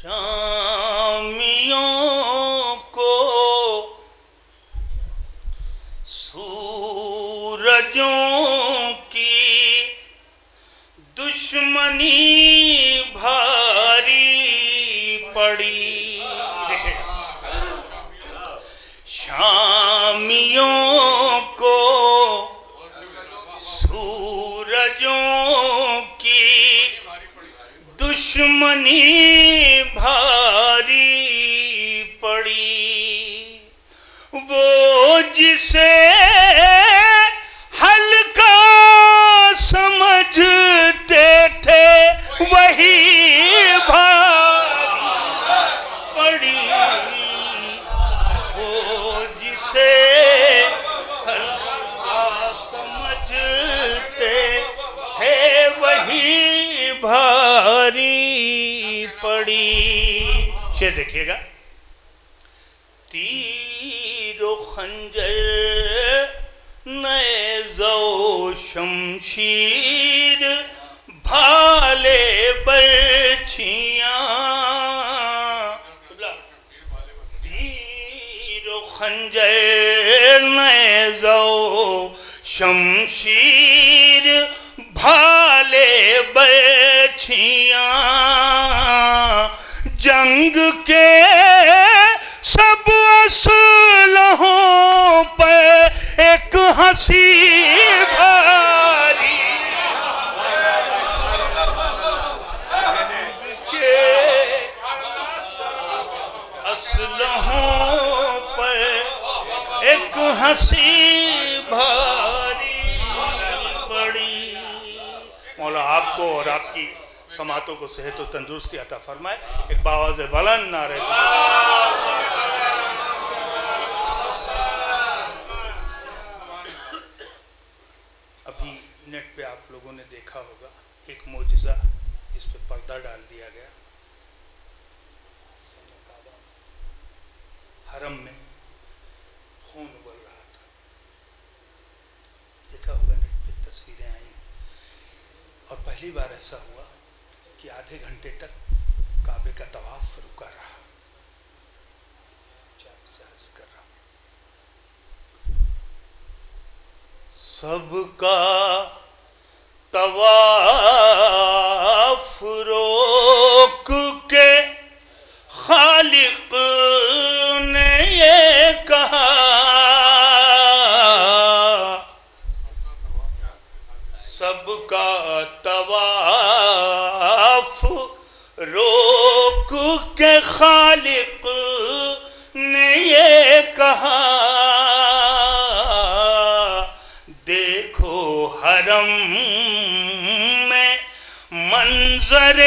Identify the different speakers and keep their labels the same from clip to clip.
Speaker 1: شامیوں کو سورجوں کی دشمنی بھاری پڑی. دیکھیں شامیوں کو سورجوں کی دشمنی بھاری پڑی. وہ جسے ہلکا سمجھتے تھے وہی بھاری پڑی. وہ جسے ہلکا سمجھتے تھے وہی بھاری پڑی. شعر دیکھیے گا. تیر و خنجر نیز و شمشیر بھالے برچھیاں. تیر و خنجر نیز و شمشیر بھالے برچھیاں. جنگ کے سب اسلحوں پہ ایک ہنسی بھاری. کے اسلحوں پہ ایک ہنسی بھاری پڑی. مولا آپ کو اور آپ کی سماعتوں کو صحت و تندرستی عطا فرمائے. ایک باواز بلند نعرہ ابھی نیٹ پہ آپ لوگوں نے دیکھا ہوگا ایک معجزہ جس پہ پردہ ڈال دیا گیا. حرم میں خون ابل رہا تھا. دیکھا ہوگا نیٹ پہ تصویریں آئی ہیں. اور پہلی بار ایسا ہوا کہ آدھے گھنٹے تک کعبے کا طواف رکا رہا. سے حاضر کر رہا ہوں. سب کا طواف روک کے خالق نے یہ کہا سب کا طواف روک کے خالق نے یہ کہا دیکھو حرم میں منظر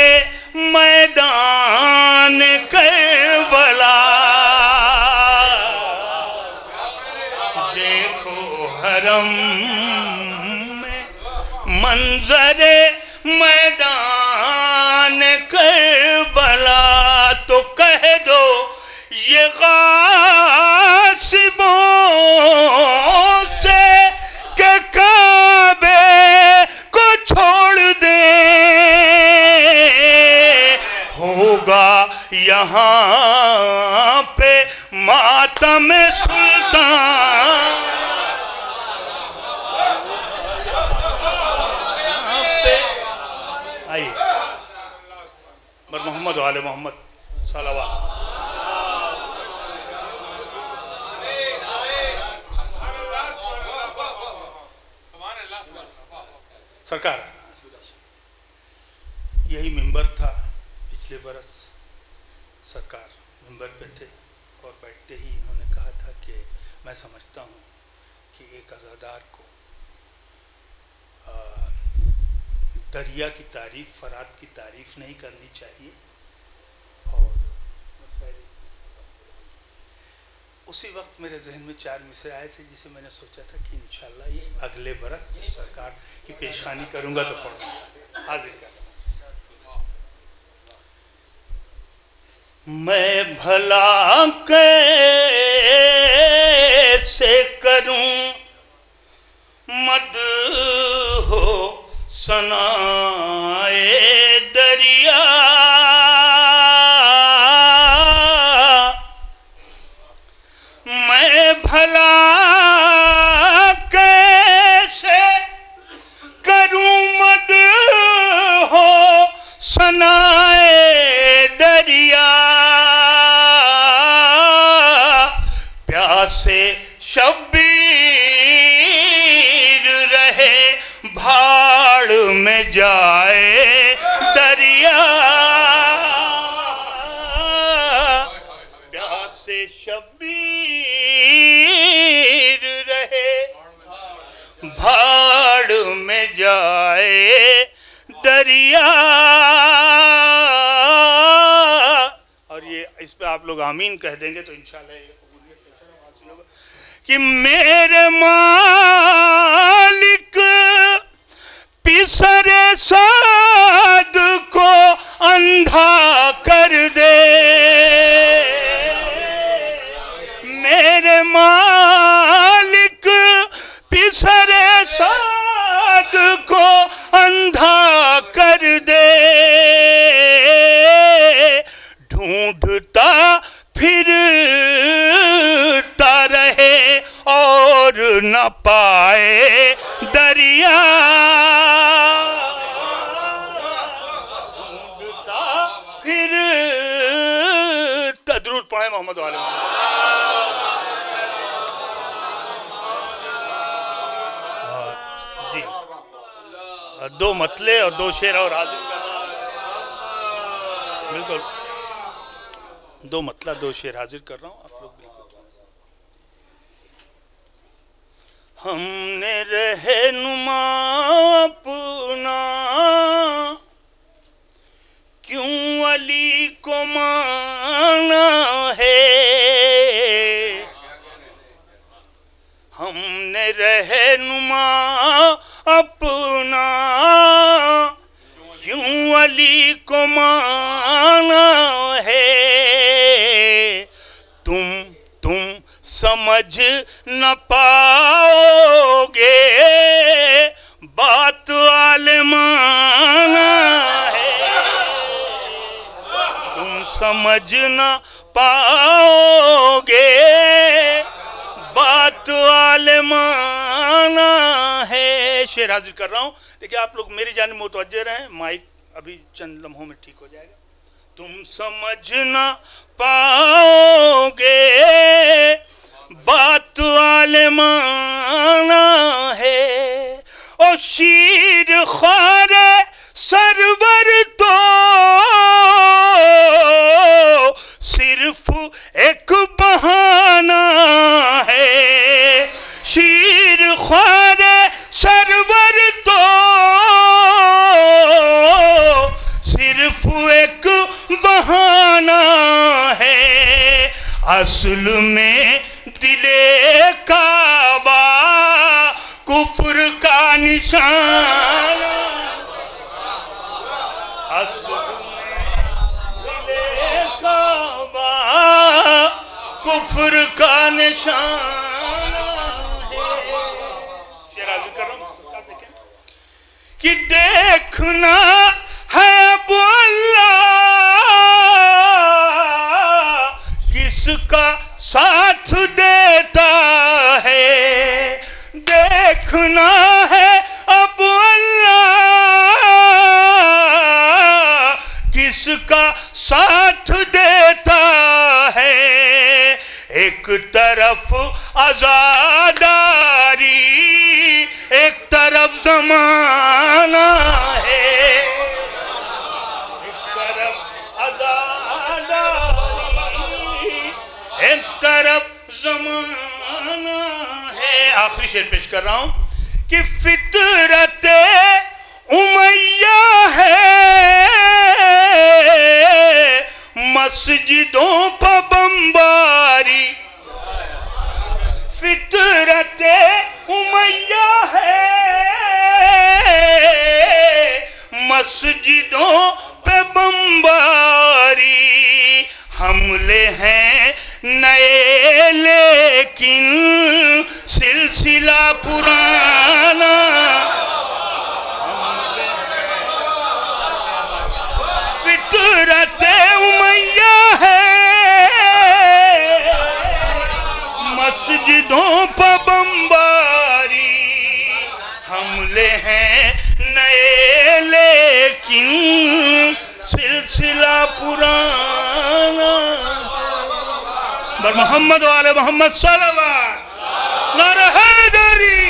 Speaker 1: میدان کربلا. دیکھو حرم میں منظر میدان کربلا. تو کہہ دو یہ غاصبوں سے کہ کعبے کو چھوڑ دیں. ہوگا یہاں پہ ماتم سلطان. آئیے بر محمد و آل محمد صلوات. سرکار یہی ممبر تھا پچھلے برس. سرکار ممبر پہ تھے اور بیٹھتے ہی انہوں نے کہا تھا کہ میں سمجھتا ہوں کہ ایک عزادار کو دریا کی تعریف فرات کی تعریف نہیں کرنی چاہیے. اور اسی وقت میرے ذہن میں 4 مصرے آئے تھے جسے میں نے سوچا تھا کہ انشاءاللہ یہ اگلے برس جب سرکار کی پیشخانی کروں گا تو پڑھوں گا. حاضر کر. میں بھلا کیسے کروں مد ہو ثنائے دریا دریا. اور یہ اس پہ آپ لوگ آمین کہہ دیں گے تو انشاءاللہ یہ قبولیت کا شرف حاصل ہوگا کہ میرے مالک پسر سعد کو اندھا کر دے. میرے مالک پسر سعد کو اندھا کر دے. ڈھونڈتا پھرتا رہے اور نہ پائے دریا. ڈھونڈتا پھرتا. درود پڑھیں محمد علیہ وسلم. جی دو مطلع اور دو شعر اور حاضر کر رہا ہوں. بالکل دو مطلع دو شعر حاضر کر رہا ہوں. آپ لوگ بالکل ہم نے رہنما اپنا کیوں علی کو مانا ہے. ہم نے رہنما اپنا کیوں علی کو مانا ہے. تم سمجھ نہ پاؤ گے بات عالمانہ ہے. تم سمجھ نہ پاؤ گے بات عالمانہ ہے. شعر حاضر کر رہا ہوں. دیکھیں آپ لوگ میری جانب متوجہ رہیں. مائک ابھی چند لمحوں میں ٹھیک ہو جائے گا. تم سمجھ نہ پاؤ گے بات عالمانہ ہے. اور شیر خوار سرور تو صرف ایک بہانہ ہے. شیر خوار سرور تو صرف ایک بہانہ ہے. اصل میں دل کعبہ کفر کا نشان. اصل میں دل کعبہ کفر کا نشان ہے. شعر حاضر کر رہا ہوں. دیکھیں کہ دیکھنا ہے اب اللہ کس کا ساتھ دیتا ہے. دیکھنا ہے اب اللہ کس کا ساتھ دیتا ہے. ایک طرف عزاداری ایک طرف زمانہ ہے. ایک طرف عزاداری ایک طرف زمانہ ہے. آخری شعر پیش کر رہا ہوں کہ فطرت امیہ ہے مسجدوں پہ بمباری. فطرت امیہ ہے مسجدوں پہ بمباری. حملے ہیں نئے لیکن سلسلہ پرانا. فطرت امیہ ہے مسجدوں پہ بمباری. حملے ہیں نئے لیکن سلسلہ پرانا. بر محمد و آل محمد صلوات. نعرہ حیدری.